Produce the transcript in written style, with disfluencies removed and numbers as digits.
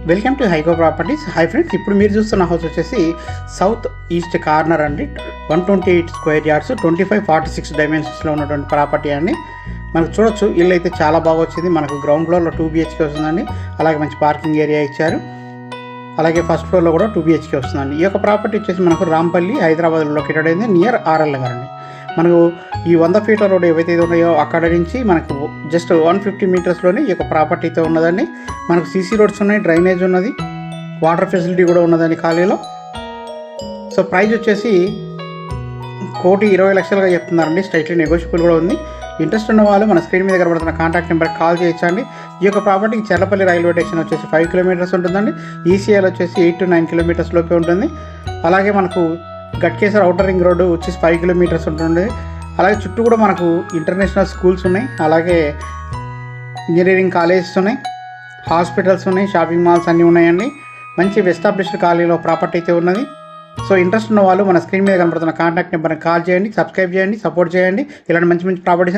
Welcome to Hyco properties. Hi friends, ఇప్పుడు మీరు చూస్తున్న హౌస్ వచ్చేసి సౌత్ ఈస్ట్ కార్నర్ అండి. 128 స్క్వేర్ యార్డ్స్, 25-46 డైమెన్షన్స్లో ఉన్నటువంటి ప్రాపర్టీ అండి. మనకు చూడొచ్చు, ఇల్లు అయితే చాలా బాగా వచ్చింది. మనకు గ్రౌండ్ ఫ్లోర్లో 2 BHK వస్తుందండి. అలాగే మంచి పార్కింగ్ ఏరియా ఇచ్చారు. అలాగే ఫస్ట్ ఫ్లోర్లో కూడా 2 BHK వస్తుందండి. ఈ యొక్క ప్రాపర్టీ వచ్చేసి మనకు రాంపల్లి, హైదరాబాద్లో లొకేటెడ్ అయింది, నియర్ ఆర్ఎల్ నగర్ అండి. మనకు ఈ 100 ఫీట్ల రోడ్ ఏవైతే ఉన్నాయో అక్కడ నుంచి మనకు జస్ట్ 150 మీటర్స్లోనే ఈ యొక్క ప్రాపర్టీ అయితే ఉన్నదండి. మనకు సీసీ రోడ్స్ ఉన్నాయి, డ్రైనేజ్ ఉన్నది, వాటర్ ఫెసిలిటీ కూడా ఉన్నదండి ఖాళీలో. సో ప్రైస్ వచ్చేసి 1,20,00,000గా చెప్తున్నారండి. స్ట్రైట్లీ నెగోషియబుల్ కూడా ఉంది. ఇంట్రెస్ట్ ఉన్న వాళ్ళు మన స్క్రీన్ మీద కనబడుతున్న కాంటాక్ట్ నెంబర్కి కాల్ చేయొచ్చండి. ఈ యొక్క ప్రాపర్టీకి చెర్లపల్లి రైల్వే స్టేషన్ వచ్చేసి 5 కిలోమీటర్స్ ఉంటుందండి. ఈసీఎల్ వచ్చేసి 8 to 9 కిలోమీటర్స్ లోపే ఉంటుంది. అలాగే మనకు గట్కేసర్ ఔటర్ రింగ్ రోడ్డు వచ్చేసి 5 కిలోమీటర్స్ ఉంటుంది. అలాగే చుట్టూ కూడా మనకు ఇంటర్నేషనల్ స్కూల్స్ ఉన్నాయి, అలాగే ఇంజనీరింగ్ కాలేజెస్ ఉన్నాయి, హాస్పిటల్స్ ఉన్నాయి, షాపింగ్ మాల్స్ అన్నీ ఉన్నాయండి. మంచి ఎస్టాబ్లిష్డ్ కాలనీలో ప్రాపర్టీ అయితే ఉన్నది. సో ఇంట్రెస్ట్ ఉన్న వాళ్ళు మన స్క్రీన్ మీద కనబడుతున్న కాంటాక్ట్ నెంబర్ని కాల్ చేయండి, సబ్స్క్రైబ్ చేయండి, సపోర్ట్ చేయండి. ఇలాంటి మంచి మంచి ప్రాపర్టీస్